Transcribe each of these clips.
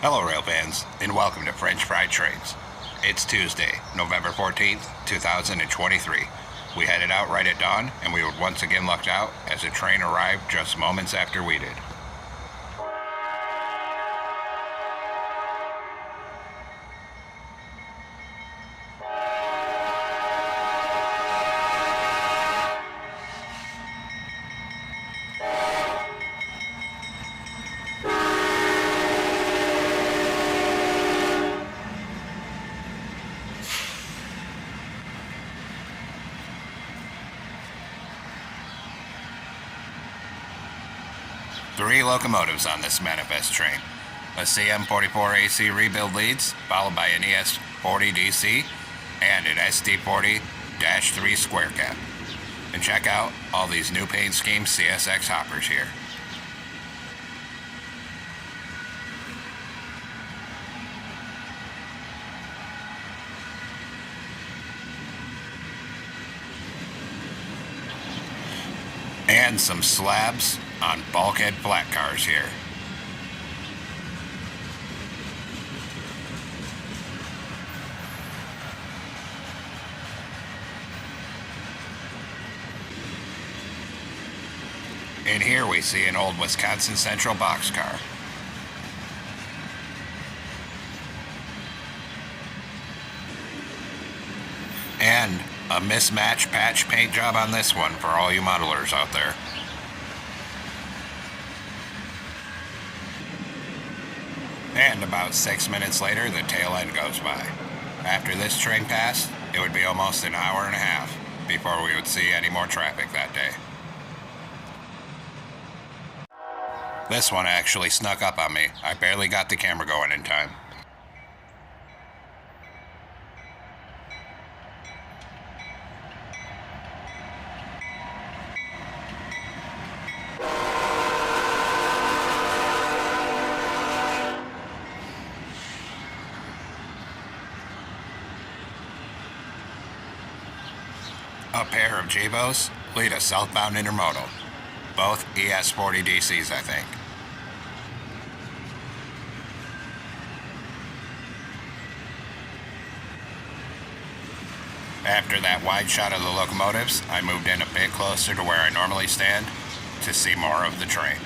Hello railfans, and welcome to French Fried Trains. It's Tuesday, November 14th, 2023. We headed out right at dawn, and we were once again lucked out as a train arrived just moments after we did. Three locomotives on this manifest train. A CM44AC rebuild leads, followed by an ES40DC and an SD40-3 square cab. And check out all these new paint scheme CSX hoppers here. And some slabs on bulkhead flat cars here. And here we see an old Wisconsin Central boxcar. And a mismatched patch paint job on this one for all you modelers out there. And about 6 minutes later, the tail end goes by. After this train passed, it would be almost an hour and a half before we would see any more traffic that day. This one actually snuck up on me. I barely got the camera going in time. A pair of Jevos lead a southbound intermodal. Both ES40 DCs, I think. After that wide shot of the locomotives, I moved in a bit closer to where I normally stand to see more of the train.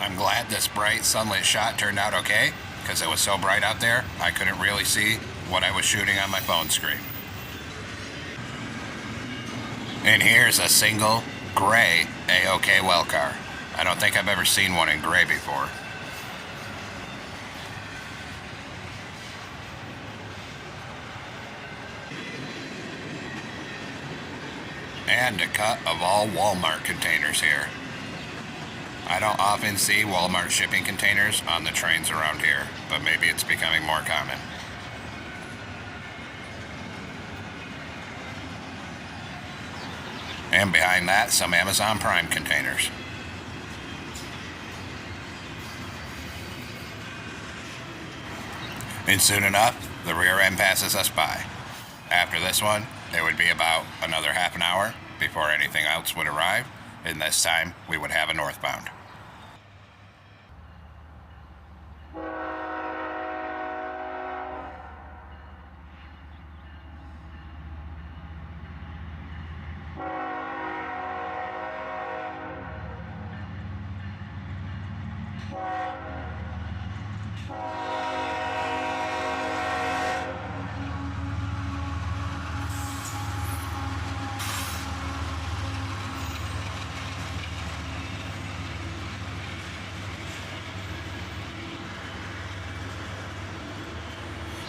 I'm glad this bright sunlit shot turned out okay, because it was so bright out there, I couldn't really see what I was shooting on my phone screen. And here's a single, gray AOK well car. I don't think I've ever seen one in gray before. And a cut of all Walmart containers here. I don't often see Walmart shipping containers on the trains around here, but maybe it's becoming more common. And behind that, some Amazon Prime containers. And soon enough, the rear end passes us by. After this one, it would be about another half an hour before anything else would arrive, and this time we would have a northbound.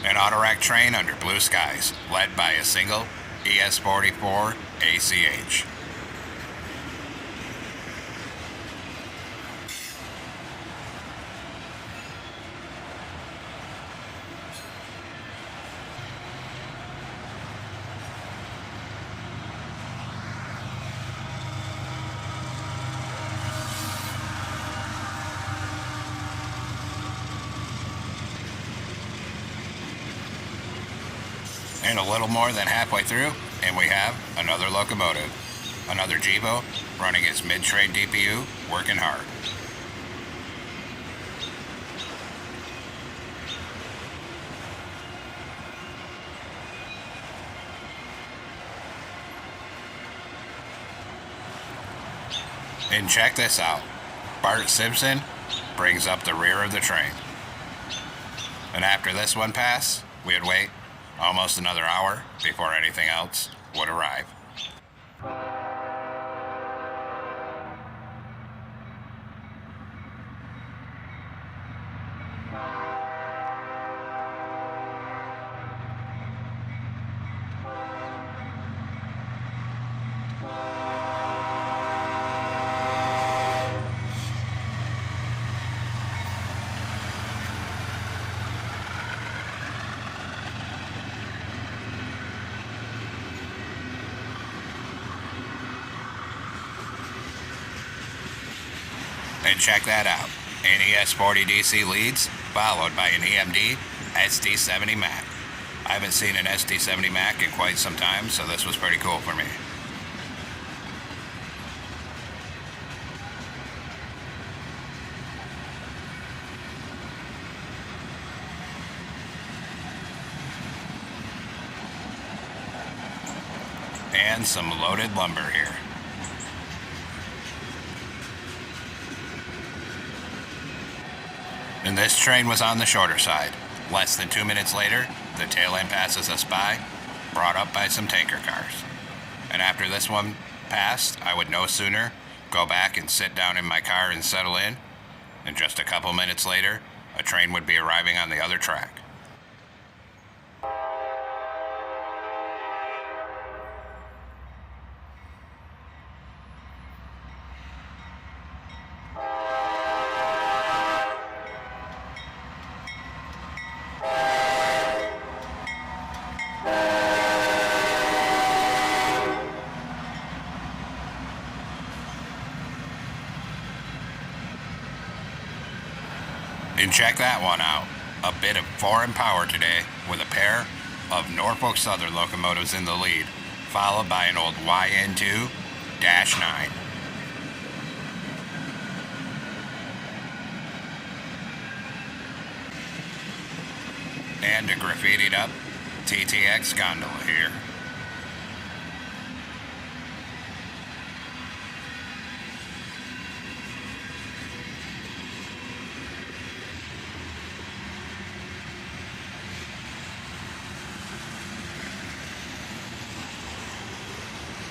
An auto-rack train under blue skies, led by a single ES44 ACH. And a little more than halfway through, and we have another locomotive. Another Jeebo running its mid-train DPU, working hard. And check this out. Bart Simpson brings up the rear of the train. And after this one passed, we'd wait almost another hour before anything else would arrive. And check that out. An ES40 DC leads, followed by an EMD SD70 Mac. I haven't seen an SD70 Mac in quite some time, so this was pretty cool for me. And some loaded lumber here. And this train was on the shorter side. Less than 2 minutes later, the tail end passes us by, brought up by some tanker cars. And after this one passed, I would no sooner go back and sit down in my car and settle in, and just a couple minutes later, a train would be arriving on the other track. And check that one out. A bit of foreign power today with a pair of Norfolk Southern locomotives in the lead, followed by an old YN2-9. And a graffitied up TTX gondola here.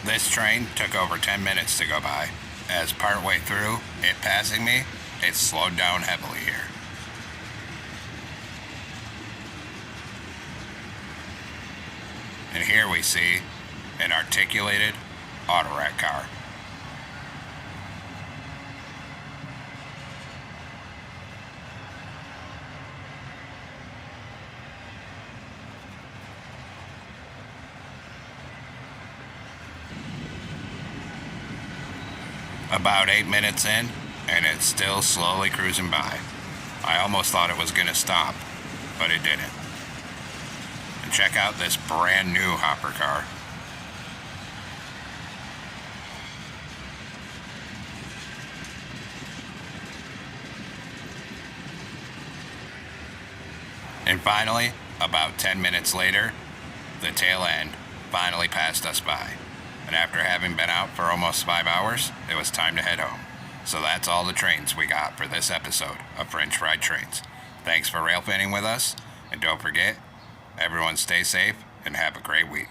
This train took over 10 minutes to go by. As partway through it passing me, it slowed down heavily here. And here we see an articulated autorack car. About 8 minutes in, and it's still slowly cruising by. I almost thought it was going to stop, but it didn't. And check out this brand new hopper car. And finally, about 10 minutes later, the tail end finally passed us by. And after having been out for almost 5 hours, it was time to head home. So that's all the trains we got for this episode of French Fried Trains. Thanks for railfanning with us, and don't forget, everyone stay safe and have a great week.